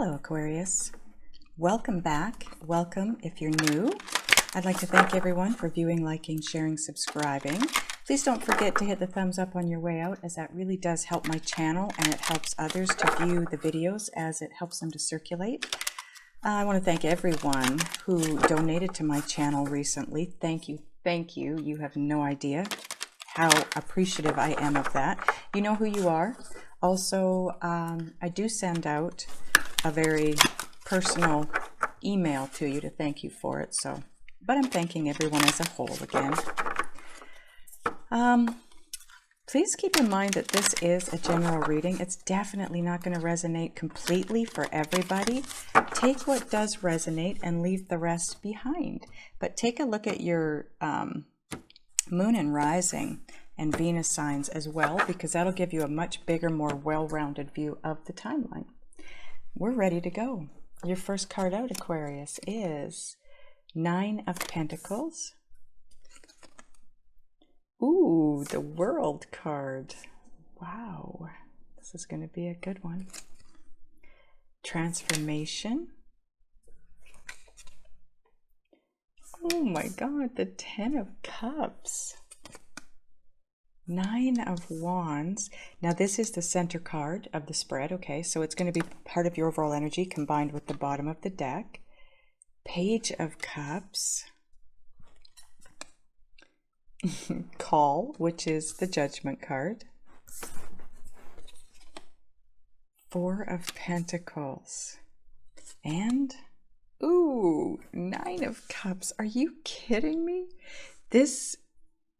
Hello, Aquarius. Welcome back. Welcome if you're new. I'd like to thank everyone for viewing, liking, sharing, subscribing. Please don't forget to hit the thumbs up on your way out, as that really does help my channel and it helps others to view the videos as it helps them to circulate. I want to thank everyone who donated to my channel recently. Thank you. Thank you. You have no idea how appreciative I am of that. You know who you are. Also, I do send out a very personal email to you to thank you for it. So, but I'm thanking everyone as a whole again. Please keep in mind that this is a general reading. It's definitely not going to resonate completely for everybody. Take what does resonate and leave the rest behind. But take a look at your moon and rising and Venus signs as well, because that'll give you a much bigger, more well-rounded view of the timeline. We're ready to go. Your first card out, Aquarius, is Nine of Pentacles. Ooh, the World card. Wow, this is going to be a good one. Transformation. Oh my God, the Ten of Cups. Nine of Wands. Now this is the center card of the spread, okay? So it's going to be part of your overall energy combined with the bottom of the deck. Page of Cups. Call, which is the Judgment card. Four of Pentacles. And, ooh, Nine of Cups. Are you kidding me? This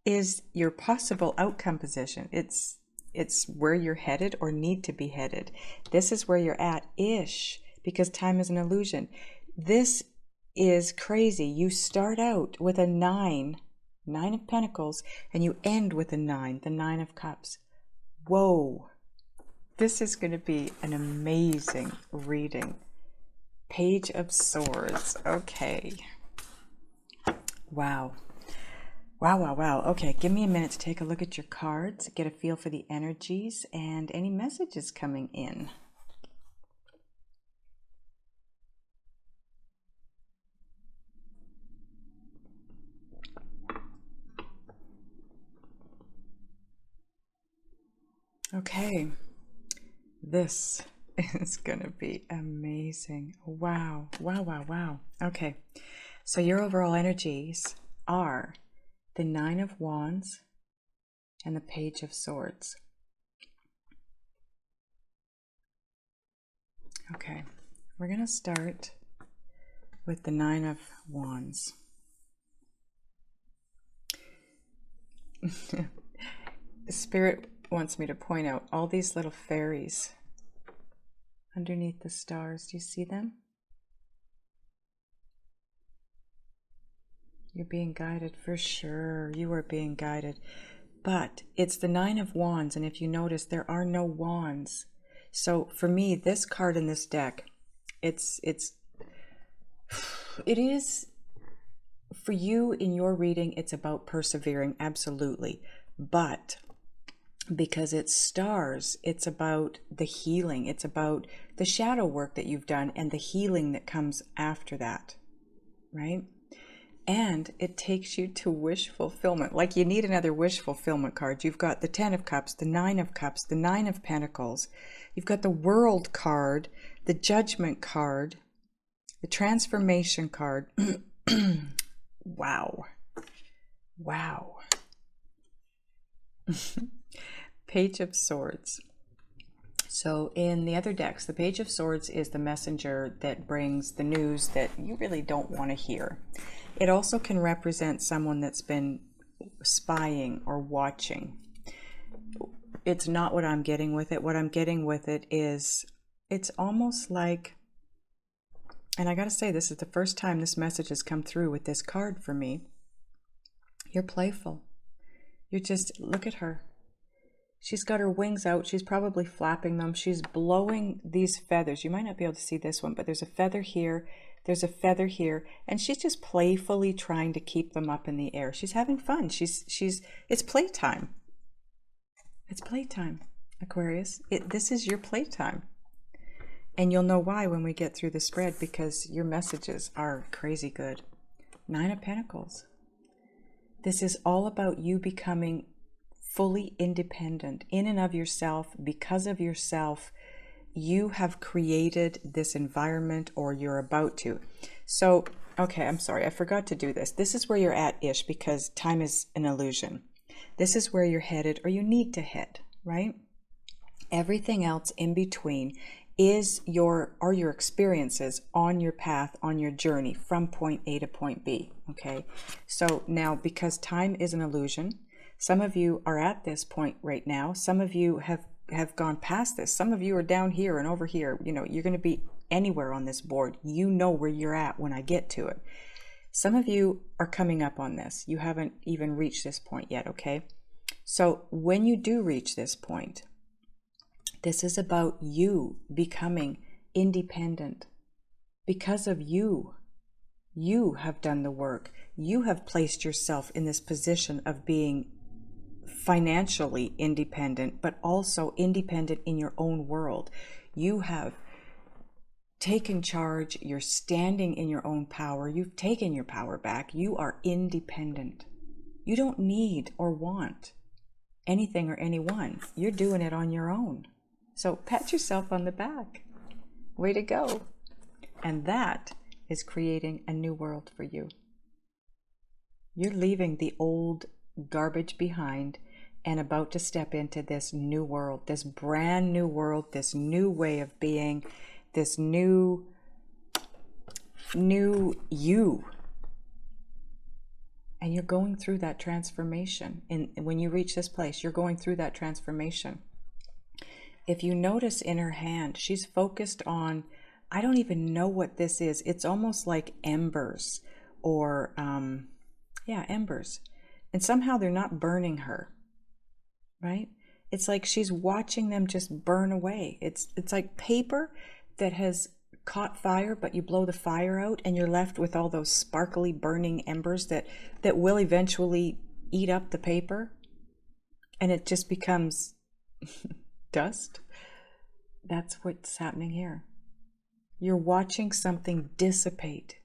is your possible outcome position. It's where you're headed or need to be headed. This is where you're at-ish, because time is an illusion. This is crazy. You start out with a Nine of Pentacles, and you end with a Nine, the Nine of Cups. Whoa. This is going to be an amazing reading. Page of Swords. Okay. Wow. Wow, wow, wow. Okay, give me a minute to take a look at your cards, get a feel for the energies and any messages coming in. Okay, this is going to be amazing. Wow, wow, wow, wow. Okay, so your overall energies are the Nine of Wands and the Page of Swords. Okay, we're going to start with the Nine of Wands. Spirit wants me to point out all these little fairies underneath the stars. Do you see them? You're being guided for sure. You are being guided. But it's the Nine of Wands, and if you notice, there are no wands. So for me, this card in this deck, it is for you in your reading, it's about persevering, absolutely. But because it's stars, it's about the healing. It's about the shadow work that you've done and the healing that comes after that, right? And it takes you to wish fulfillment. Like you need another wish fulfillment card. You've got the Ten of Cups, the Nine of Cups, the Nine of Pentacles. You've got the World card, the Judgment card, the Transformation card. Wow. Wow. Page of Swords. So in the other decks, the Page of Swords is the messenger that brings the news that you really don't want to hear. It also can represent someone that's been spying or watching. It's not what I'm getting with it. What I'm getting with it is, it's almost like, and I got to say, this is the first time this message has come through with this card for me. You're playful. You're just, look at her. She's got her wings out. She's probably flapping them. She's blowing these feathers. You might not be able to see this one, but there's a feather here. There's a feather here, and she's just playfully trying to keep them up in the air. She's having fun. It's playtime. It's playtime, Aquarius. This is your playtime. And you'll know why when we get through the spread, because your messages are crazy good. 9 of Pentacles. This is all about you becoming fully independent in and of yourself. Because of yourself, you have created this environment, or you're about to. So, okay, I'm sorry, I forgot to do this. This is where you're at-ish, because time is an illusion. This is where you're headed, or you need to head, right? Everything else in between are your experiences on your path, on your journey from point A to point B. Okay, so now, because time is an illusion, some of you are at this point right now. Some of you have gone past this. Some of you are down here and over here. You know, you're going to be anywhere on this board. You know where you're at when I get to it. Some of you are coming up on this. You haven't even reached this point yet. Okay, so when you do reach this point, this is about you becoming independent. Because of you. You have done the work. You have placed yourself in this position of being financially independent, but also independent in your own world. You have taken charge. You're standing in your own power. You've taken your power back. You are independent. You don't need or want anything or anyone. You're doing it on your own. So pat yourself on the back. Way to go. And that is creating a new world for you. You're leaving the old garbage behind and about to step into this new world, this brand new world, this new way of being, this new you. And you're going through that transformation. And when you reach this place, you're going through that transformation. If you notice in her hand, she's focused on, I don't even know what this is. It's almost like embers, or embers. And somehow they're not burning her, right? It's like she's watching them just burn away. It's like paper that has caught fire, but you blow the fire out and you're left with all those sparkly burning embers that will eventually eat up the paper, and it just becomes dust. That's what's happening here. You're watching something dissipate.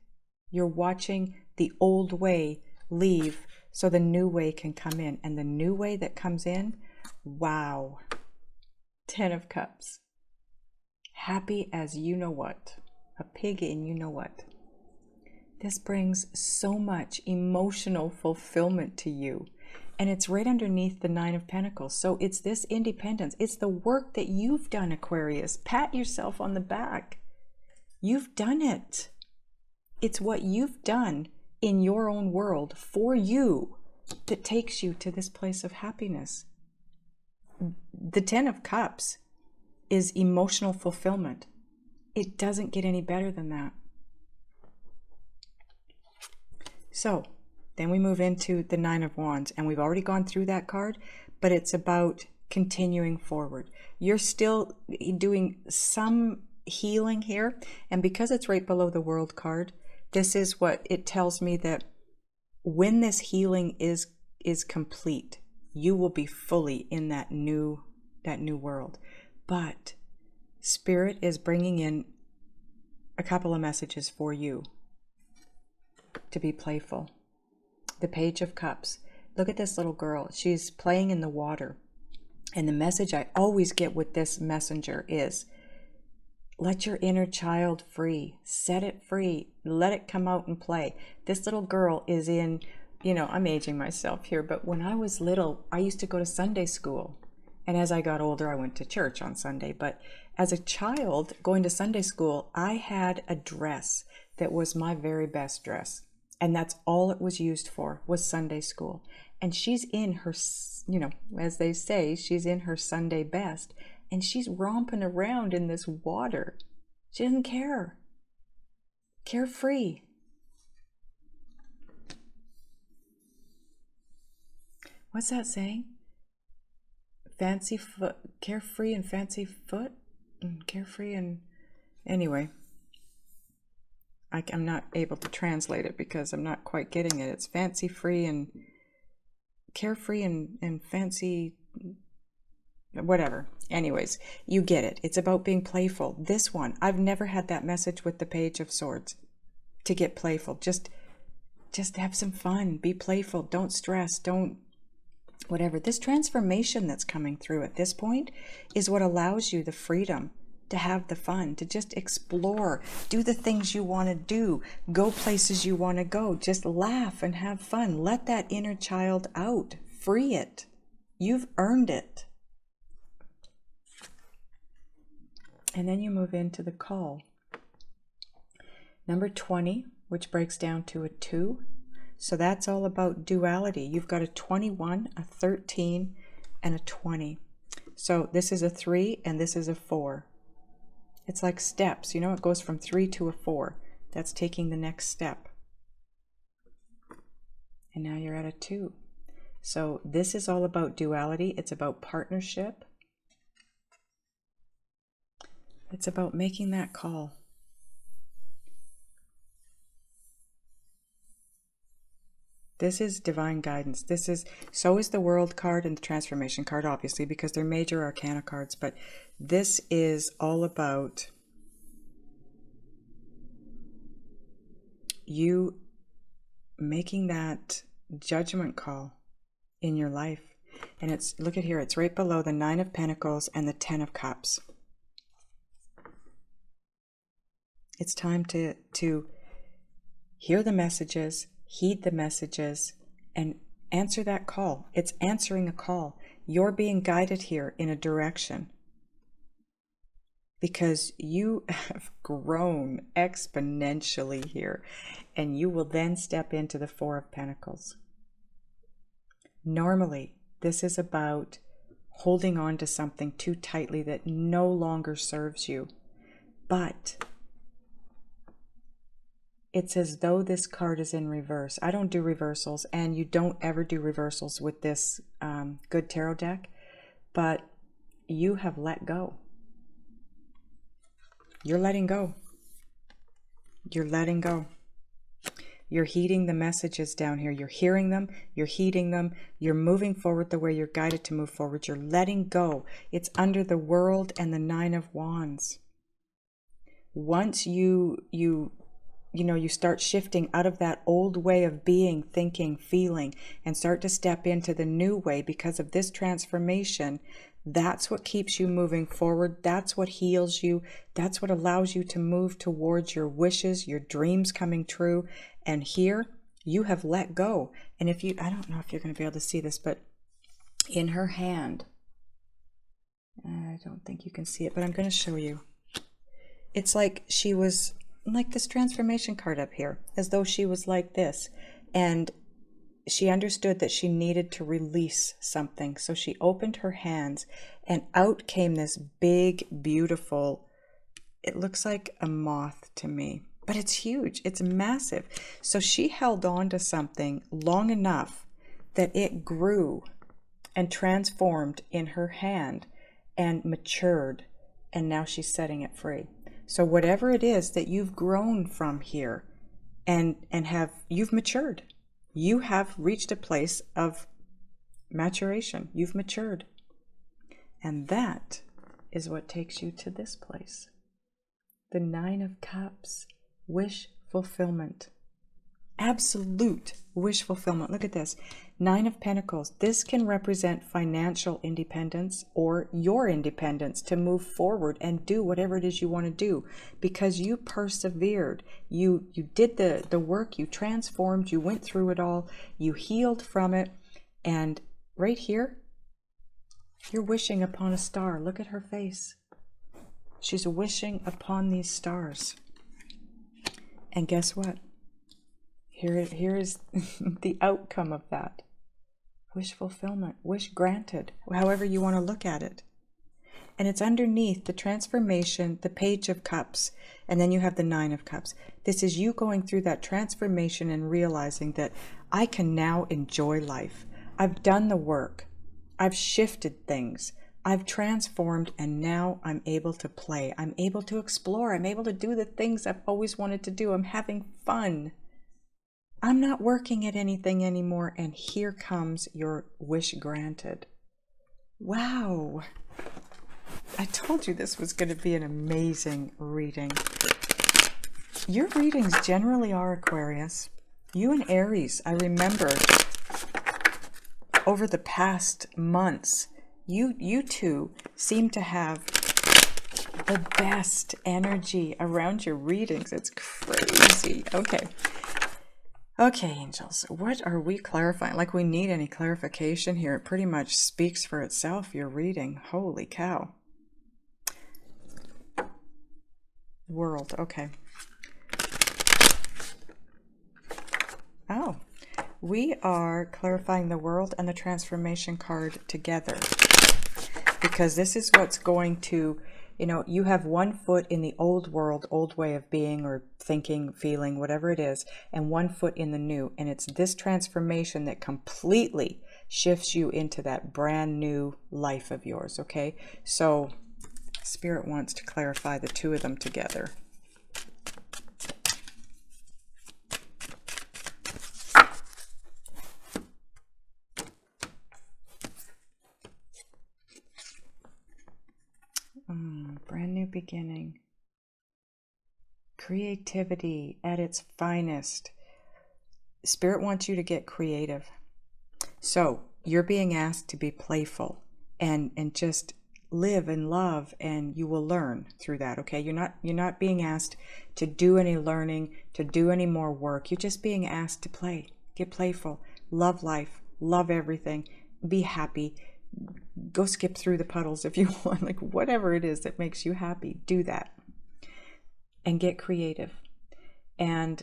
You're watching the old way leave so the new way can come in. And the new way that comes in, wow. 10 of Cups. Happy as you know what. A pig in you know what. This brings so much emotional fulfillment to you. And it's right underneath the 9 of Pentacles. So it's this independence. It's the work that you've done, Aquarius. Pat yourself on the back. You've done it. It's what you've done in your own world for you that takes you to this place of happiness. The 10 of Cups is emotional fulfillment. It doesn't get any better than that. So then we move into the 9 of Wands, and we've already gone through that card, but it's about continuing forward. You're still doing some healing here, and because it's right below the World card, this is what it tells me, that when this healing is complete, you will be fully in that new world. But Spirit is bringing in a couple of messages for you to be playful. The Page of Cups. Look at this little girl. She's playing in the water. And the message I always get with this messenger is, let your inner child free. Set it free. Let it come out and play. This little girl is in, I'm aging myself here, but when I was little, I used to go to Sunday school. And as I got older, I went to church on Sunday. But as a child going to Sunday school, I had a dress that was my very best dress. And that's all it was used for, was Sunday school. And she's in her, as they say, she's in her Sunday best. And she's romping around in this water. She doesn't care. Carefree. What's that saying? Fancy foot, carefree and fancy foot? Carefree and... Anyway. I'm not able to translate it because I'm not quite getting it. It's fancy free and carefree and fancy. whatever. Anyways, you get it. It's about being playful. This one, I've never had that message with the Page of Swords. To get playful. Just have some fun. Be playful. Don't stress. Don't whatever. This transformation that's coming through at this point is what allows you the freedom to have the fun, to just explore, do the things you want to do, go places you want to go, just laugh and have fun. Let that inner child out. Free it. You've earned it. And then you move into the call. Number 20, which breaks down to a 2. So that's all about duality. You've got a 21, a 13, and a 20. So this is a 3 and this is a 4. It's like steps, you know, it goes from 3 to a 4. That's taking the next step. And now you're at a 2. So this is all about duality. It's about partnership. It's about making that call. This is divine guidance. So is the World card and the Transformation card, obviously, because they're major arcana cards. But this is all about you making that judgment call in your life. And it's, look at here, it's right below the 9 of Pentacles and the 10 of Cups. It's time to hear the messages, heed the messages, and answer that call. It's answering a call. You're being guided here in a direction because you have grown exponentially here, and you will then step into the 4 of Pentacles. Normally, this is about holding on to something too tightly that no longer serves you, but it's as though this card is in reverse. I don't do reversals, and you don't ever do reversals with this good tarot deck, but you have let go. You're letting go. You're letting go. You're heeding the messages down here. You're hearing them. You're heeding them. You're moving forward the way you're guided to move forward. You're letting go. It's under the World and the 9 of Wands. Once you start shifting out of that old way of being, thinking, feeling, and start to step into the new way because of this transformation, that's what keeps you moving forward. That's what heals you. That's what allows you to move towards your wishes, your dreams coming true. And here you have let go. And if you, I don't know if you're going to be able to see this, but in her hand, I don't think you can see it, but I'm going to show you. It's like she was like this transformation card up here, as though she was like this, and she understood that she needed to release something. So she opened her hands, and out came this big, beautiful, it looks like a moth to me, but it's huge, it's massive. So she held on to something long enough that it grew and transformed in her hand and matured, and now she's setting it free. So whatever it is that you've grown from here and you've matured. You have reached a place of maturation. You've matured. And that is what takes you to this place. The 9 of Cups, wish fulfillment. Absolute wish fulfillment. Look at this. 9 of Pentacles. This can represent financial independence or your independence to move forward and do whatever it is you want to do because you persevered. You did the work, you transformed, you went through it all, you healed from it. And right here, you're wishing upon a star. Look at her face. She's wishing upon these stars. And guess what? Here is the outcome of that. Wish fulfillment, wish granted, however you want to look at it. And it's underneath the transformation, the Page of Cups, and then you have the 9 of Cups. This is you going through that transformation and realizing that I can now enjoy life. I've done the work. I've shifted things. I've transformed, and now I'm able to play. I'm able to explore. I'm able to do the things I've always wanted to do. I'm having fun. I'm not working at anything anymore, and here comes your wish granted. Wow. I told you this was going to be an amazing reading. Your readings generally are, Aquarius. You and Aries, I remember over the past months, you two seem to have the best energy around your readings. It's crazy. Okay. Okay, angels, what are we clarifying? Like we need any clarification here. It pretty much speaks for itself, your reading. Holy cow. World, okay. Oh, we are clarifying the world and the transformation card together. Because this is what's going to, you know, you have one foot in the old world, old way of being or thinking, feeling, whatever it is, and one foot in the new. And it's this transformation that completely shifts you into that brand new life of yours, okay? So Spirit wants to clarify the two of them together. Brand new beginning. Creativity at its finest. Spirit wants you to get creative. So you're being asked to be playful and just live and love, and you will learn through that. Okay, you're not being asked to do any learning, to do any more work. You're just being asked to play, get playful, love life, love everything, be happy. Go skip through the puddles if you want, like whatever it is that makes you happy, do that and get creative. And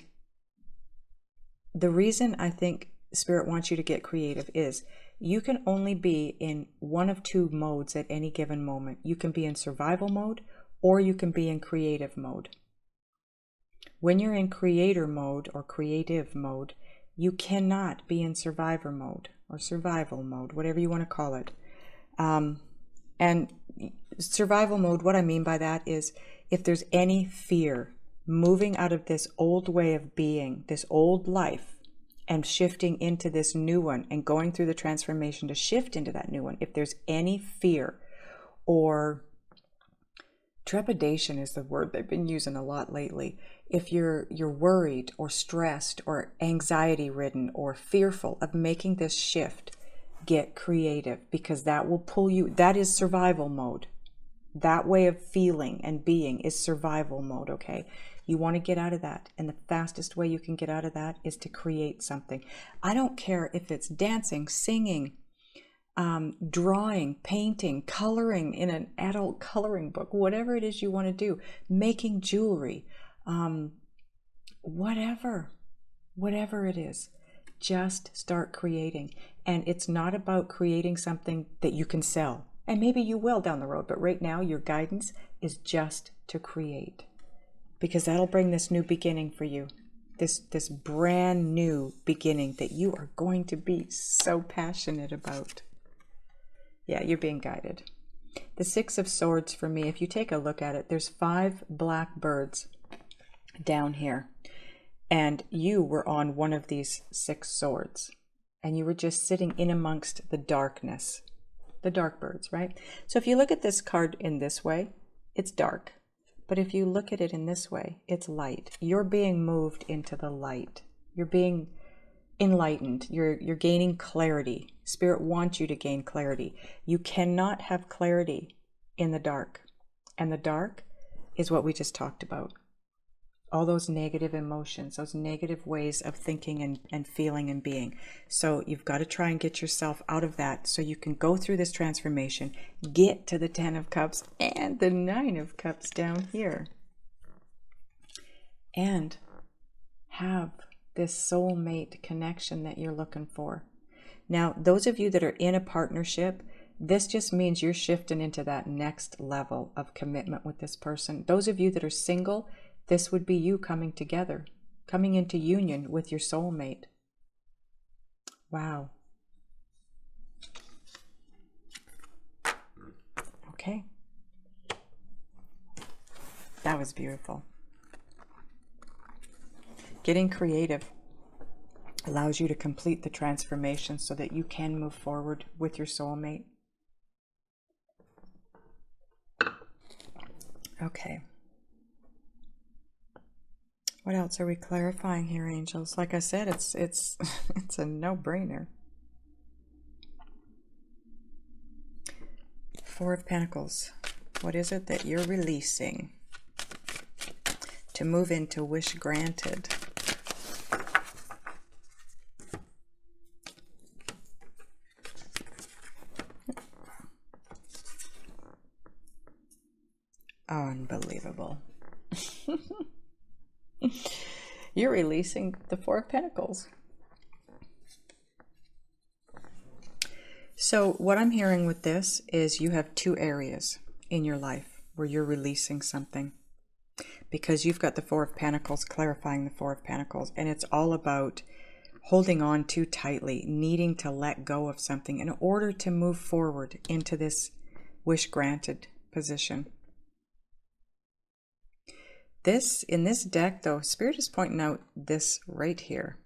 the reason I think Spirit wants you to get creative is you can only be in one of two modes at any given moment. You can be in survival mode or you can be in creative mode. When you're in creator mode or creative mode, you cannot be in survivor mode or survival mode, whatever you want to call it. And survival mode, what I mean by that is if there's any fear moving out of this old way of being, this old life, and shifting into this new one and going through the transformation to shift into that new one, if there's any fear or trepidation is the word they've been using a lot lately. If you're worried or stressed or anxiety ridden or fearful of making this shift, get creative, because that will pull you. That is survival mode. That way of feeling and being is survival mode, okay? You want to get out of that, and the fastest way you can get out of that is to create something. I don't care if it's dancing, singing, drawing, painting, coloring in an adult coloring book, whatever it is you want to do, making jewelry, whatever it is, just start creating. And it's not about creating something that you can sell, and maybe you will down the road, but right now your guidance is just to create, because that'll bring this new beginning for you, this brand new beginning that you are going to be so passionate about. Yeah, you're being guided. The Six of Swords for me, if you take a look at it, there's 5 black birds down here. And you were on one of these 6 swords. And you were just sitting in amongst the darkness. The dark birds, right? So if you look at this card in this way, it's dark. But if you look at it in this way, it's light. You're being moved into the light. You're being enlightened. You're gaining clarity. Spirit wants you to gain clarity. You cannot have clarity in the dark. And the dark is what we just talked about. All those negative emotions, those negative ways of thinking and feeling and being. So you've got to try and get yourself out of that so you can go through this transformation, get to the 10 of Cups and the 9 of Cups down here, and have this soulmate connection that you're looking for. Now, those of you that are in a partnership, this just means you're shifting into that next level of commitment with this person. Those of you that are single, this would be you coming together, coming into union with your soulmate. Wow. Okay. That was beautiful. Getting creative allows you to complete the transformation so that you can move forward with your soulmate. Okay. What else are we clarifying here, angels? Like I said, it's it's a no-brainer. Four of Pentacles. What is it that you're releasing to move into wish granted? Unbelievable. You're releasing the Four of Pentacles. So what I'm hearing with this is you have two areas in your life where you're releasing something, because you've got the Four of Pentacles clarifying the Four of Pentacles, and it's all about holding on too tightly, needing to let go of something in order to move forward into this wish granted position. In this deck, though, Spirit is pointing out this right here.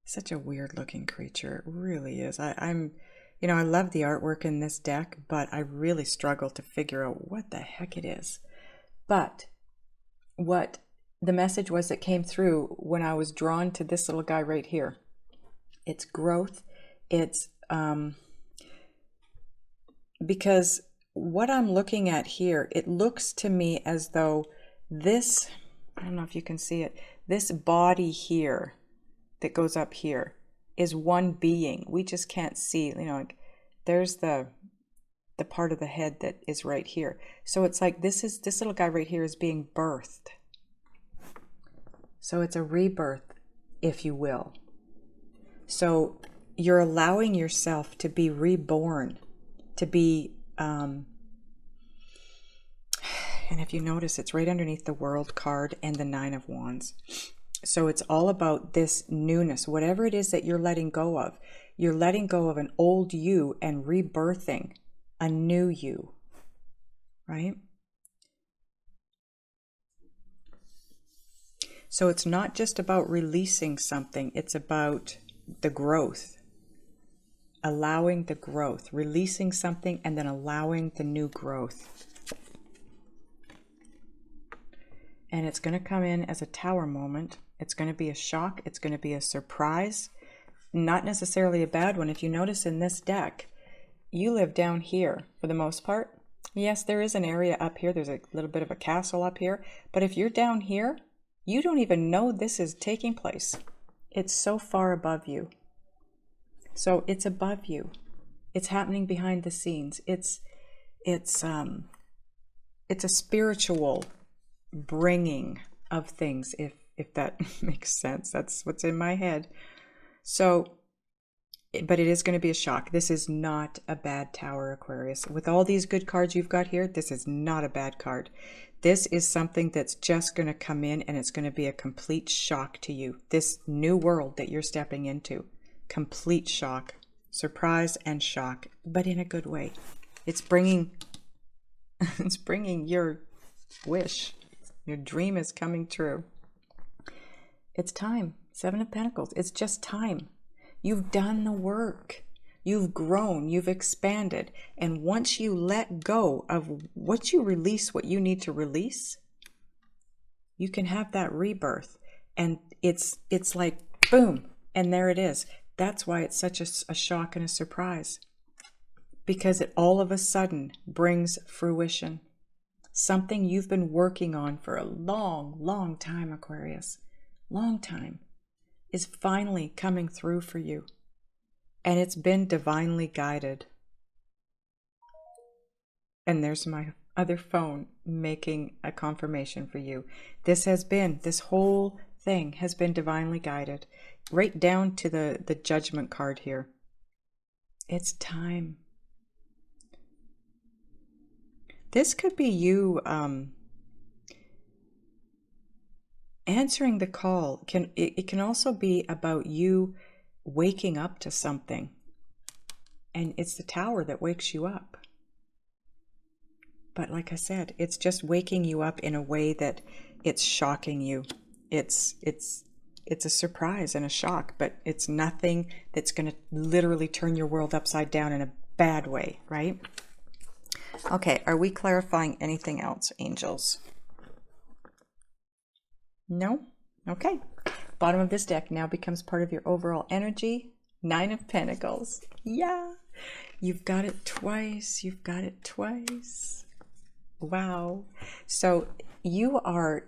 Such a weird looking creature. It really is. I'm, you know, I love the artwork in this deck, but I really struggle to figure out what the heck it is. But what the message was that came through when I was drawn to this little guy right here. It's growth. It's because what I'm looking at here, it looks to me as though this, I don't know if you can see it, this body here that goes up here is one being. We just can't see, you know, like there's the part of the head that is right here. So it's like this little guy right here is being birthed. So it's a rebirth, if you will. So you're allowing yourself to be reborn, to be and if you notice, it's right underneath the World card and the Nine of Wands. So it's all about this newness, whatever it is that you're letting go of. You're letting go of an old you and rebirthing a new you, right? So it's not just about releasing something, it's about the growth. Allowing the growth, releasing something and then allowing the new growth. And it's going to come in as a Tower moment. It's going to be a shock. It's going to be a surprise. Not necessarily a bad one. If you notice in this deck, you live down here for the most part. Yes, there is an area up here. There's a little bit of a castle up here. But if you're down here, you don't even know this is taking place. It's so far above you. So it's above you. It's happening behind the scenes. It's a spiritual bringing of things, if that makes sense. That's what's in my head. So, but it is going to be a shock. This is not a bad Tower, Aquarius. With all these good cards you've got here, this is not a bad card. This is something that's just going to come in and it's going to be a complete shock to you. This new world that you're stepping into. Complete shock, surprise and shock, but in a good way. It's bringing your wish. Your dream is coming true. It's time. Seven of Pentacles. It's just time. You've done the work. You've grown. You've expanded. And once you let go of what you release, what you need to release, you can have that rebirth. And it's like, boom, and there it is. That's why it's such a shock and a surprise, because it all of a sudden brings fruition. Something you've been working on for a long, long time, Aquarius, long time, is finally coming through for you. And it's been divinely guided. And there's my other phone making a confirmation for you. This whole thing has been divinely guided. Right down to the Judgment card here. It's time. This could be you answering the call. It can also be about you waking up to something. And it's the Tower that wakes you up. But like I said, it's just waking you up in a way that it's shocking you. It's a surprise and a shock, but it's nothing that's going to literally turn your world upside down in a bad way, right? Okay, are we clarifying anything else, angels? No? Okay. Bottom of this deck now becomes part of your overall energy. 9 of Pentacles. Yeah. You've got it twice. You've got it twice. Wow. So you are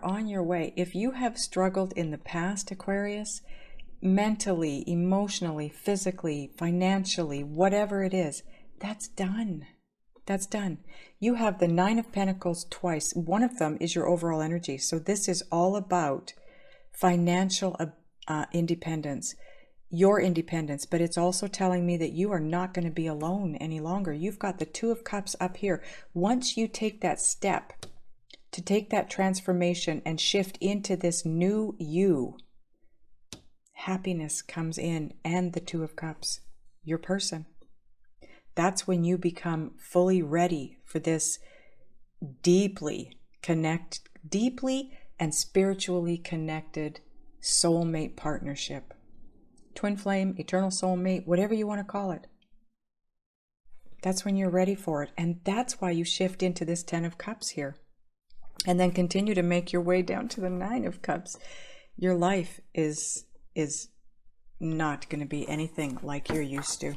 on your way. If you have struggled in the past, Aquarius, mentally, emotionally, physically, financially, whatever it is, that's done. That's done. You have the 9 of Pentacles twice. One of them is your overall energy. So this is all about financial independence, your independence, but it's also telling me that you are not going to be alone any longer. You've got the 2 of Cups up here. Once you take that step to take that transformation and shift into this new you, happiness comes in, and the 2 of Cups, your person. That's when you become fully ready for this deeply and spiritually connected soulmate partnership. Twin flame, eternal soulmate, whatever you want to call it. That's when you're ready for it. And that's why you shift into this 10 of Cups here. And then continue to make your way down to the 9 of Cups. Your life is not going to be anything like you're used to.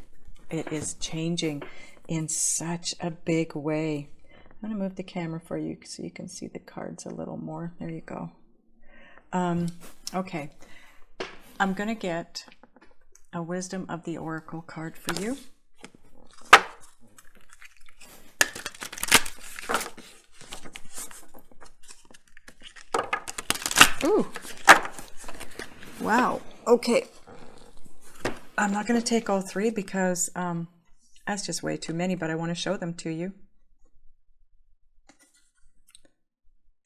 It is changing in such a big way. I'm going to move the camera for you so you can see the cards a little more. There you go. Okay. I'm going to get a Wisdom of the Oracle card for you. Ooh. Wow. Okay. I'm not going to take all 3 because that's just way too many, but I want to show them to you.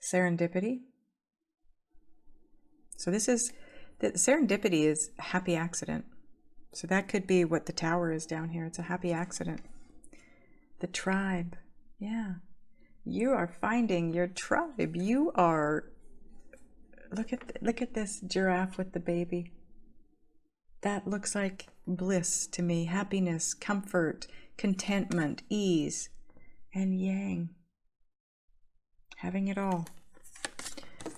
Serendipity. So this is, the serendipity is a happy accident. So that could be what the Tower is down here. It's a happy accident. The tribe. Yeah. You are finding your tribe. You are, look at this giraffe with the baby. That looks like bliss to me. Happiness, comfort, contentment, ease, and yang. Having it all.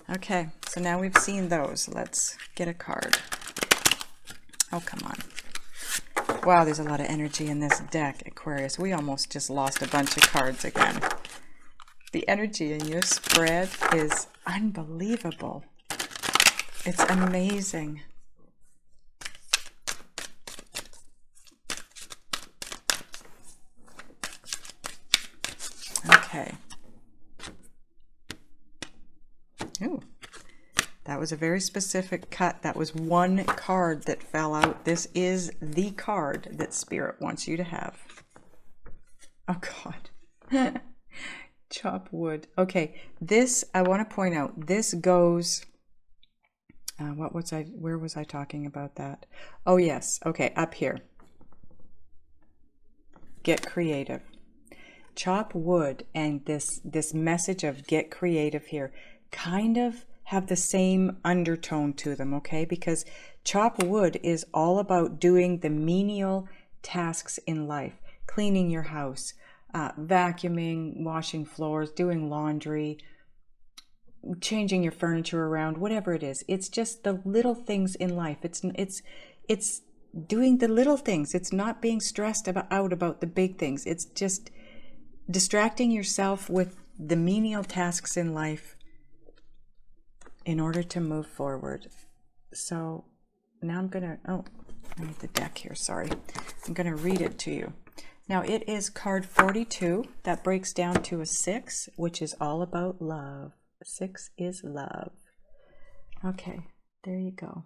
Okay, so now we've seen those. Let's get a card. Oh, come on. Wow, there's a lot of energy in this deck, Aquarius. We almost just lost a bunch of cards again. The energy in your spread is unbelievable. It's amazing. Okay. Ooh, that was a very specific cut. That was one card that fell out. This is the card that Spirit wants you to have. Oh, God. Chop wood. Okay, this, I want to point out, this goes, where was I talking about that? Oh, yes. Okay, up here. Get creative. Chop wood and this message of get creative here kind of have the same undertone to them, okay? Because chop wood is all about doing the menial tasks in life. Cleaning your house, vacuuming, washing floors, doing laundry, changing your furniture around, whatever it is. It's just the little things in life. It's doing the little things. It's not being stressed out about the big things. It's just distracting yourself with the menial tasks in life in order to move forward. So now I'm going to, I need the deck here, sorry. I'm going to read it to you. Now it is card 42. That breaks down to a 6, which is all about love. 6 is love. Okay, there you go.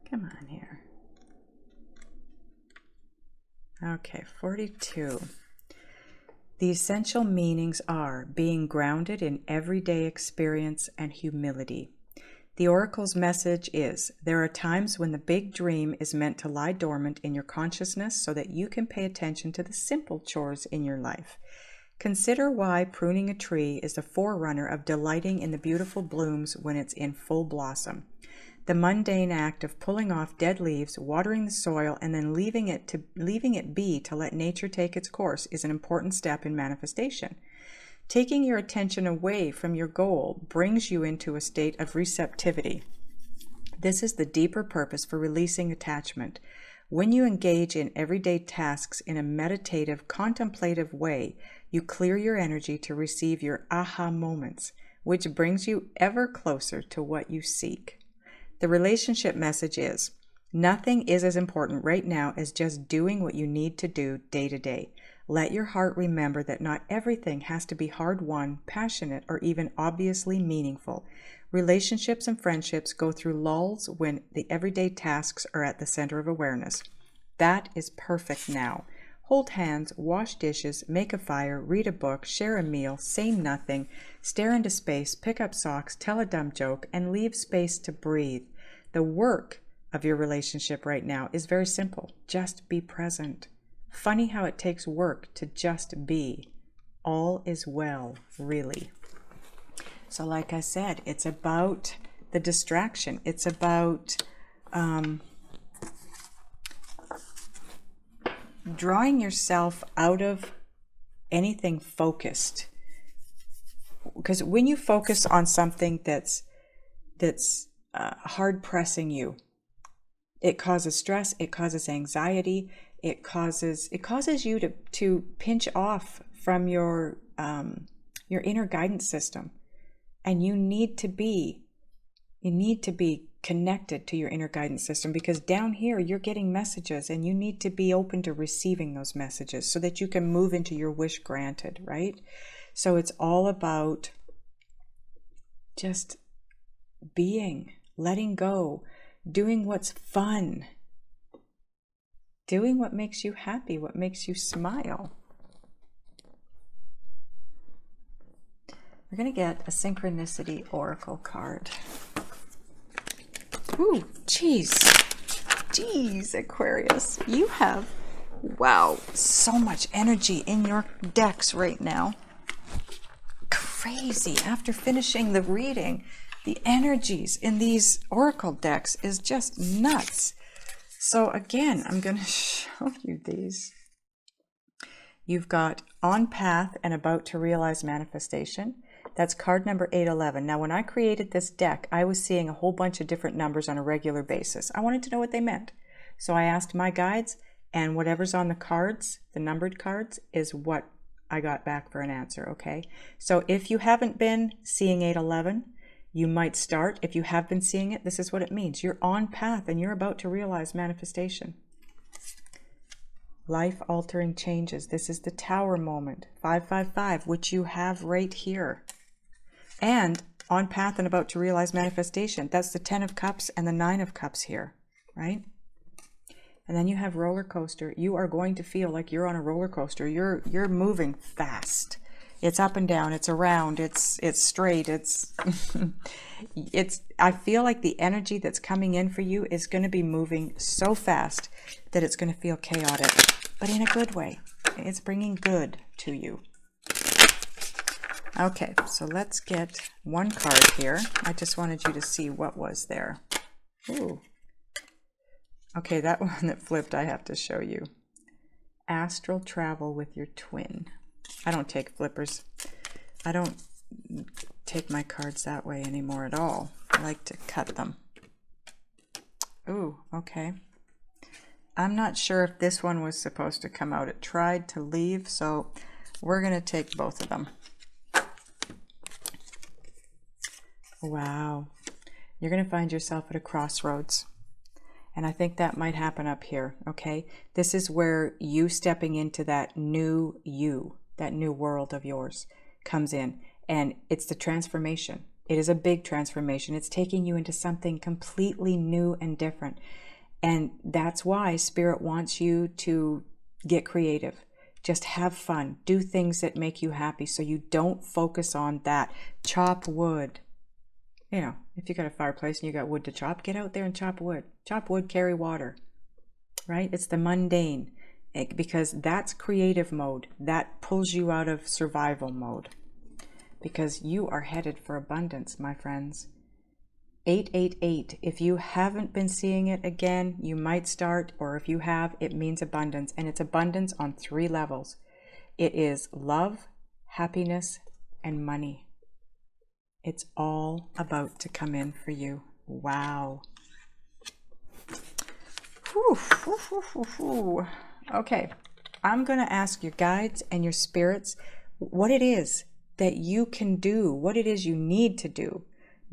Come on here. Okay, 42. The essential meanings are being grounded in everyday experience and humility. The Oracle's message is, there are times when the big dream is meant to lie dormant in your consciousness so that you can pay attention to the simple chores in your life. Consider why pruning a tree is the forerunner of delighting in the beautiful blooms when it's in full blossom. The mundane act of pulling off dead leaves, watering the soil, and then leaving it be to let nature take its course is an important step in manifestation. Taking your attention away from your goal brings you into a state of receptivity. This is the deeper purpose for releasing attachment. When you engage in everyday tasks in a meditative, contemplative way, you clear your energy to receive your aha moments, which brings you ever closer to what you seek. The relationship message is, nothing is as important right now as just doing what you need to do day to day. Let your heart remember that not everything has to be hard-won, passionate, or even obviously meaningful. Relationships and friendships go through lulls when the everyday tasks are at the center of awareness. That is perfect now. Hold hands, wash dishes, make a fire, read a book, share a meal, say nothing, stare into space, pick up socks, tell a dumb joke, and leave space to breathe. The work of your relationship right now is very simple. Just be present. Funny how it takes work to just be. All is well, really. So like I said, it's about the distraction. It's about drawing yourself out of anything focused. Because when you focus on something that's hard pressing you, it causes stress, it causes anxiety, it causes you to pinch off from your inner guidance system. And you need to be connected to your inner guidance system, because down here you're getting messages and you need to be open to receiving those messages so that you can move into your wish granted, right? So it's all about just being, letting go, doing what's fun, doing what makes you happy, what makes you smile. We're going to get a Synchronicity Oracle card. Ooh, geez, Aquarius. You have, wow, so much energy in your decks right now. Crazy. After finishing the reading, the energies in these Oracle decks is just nuts. So again, I'm going to show you these. You've got On Path and About to Realize Manifestation. That's card number 811. Now, when I created this deck, I was seeing a whole bunch of different numbers on a regular basis. I wanted to know what they meant. So I asked my guides, and whatever's on the cards, the numbered cards, is what I got back for an answer, okay? So if you haven't been seeing 811, you might start. If you have been seeing it, this is what it means. You're on path and you're about to realize manifestation. Life-altering changes. This is the Tower moment, 555, which you have right here. And On Path and About to Realize Manifestation. That's the 10 of Cups and the 9 of Cups here, right? And then you have Roller Coaster. You are going to feel like you're on a roller coaster. You're moving fast. It's up and down. It's around. It's straight. It's I feel like the energy that's coming in for you is going to be moving so fast that it's going to feel chaotic, but in a good way. It's bringing good to you. Okay, so let's get one card here. I just wanted you to see what was there. Ooh. Okay, that one that flipped, I have to show you. Astral travel with your twin. I don't take flippers. I don't take my cards that way anymore at all. I like to cut them. Ooh, okay. I'm not sure if this one was supposed to come out. It tried to leave, so we're going to take both of them. Wow. You're going to find yourself at a crossroads. And I think that might happen up here, okay? This is where you stepping into that new you, that new world of yours comes in. And it's the transformation. It is a big transformation. It's taking you into something completely new and different. And that's why Spirit wants you to get creative. Just have fun. Do things that make you happy so you don't focus on that. Chop wood. You know, if you got a fireplace and you got wood to chop, get out there and chop wood. Chop wood, carry water, right? It's the mundane. because that's creative mode. That pulls you out of survival mode, because you are headed for abundance, my friends. 888. If you haven't been seeing it again, you might start, or if you have, it means abundance, and it's abundance on 3 levels. It is love, happiness, and money. It's all about to come in for you. Wow. Whew, whew, whew, whew, whew. Okay, I'm going to ask your guides and your spirits what it is that you can do, what it is you need to do,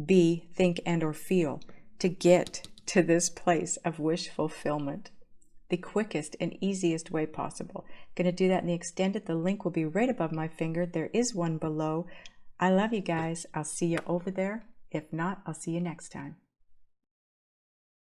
be, think, and or feel to get to this place of wish fulfillment the quickest and easiest way possible. Going to do that in the extended. The link will be right above my finger. There is one below. I love you guys. I'll see you over there. If not, I'll see you next time.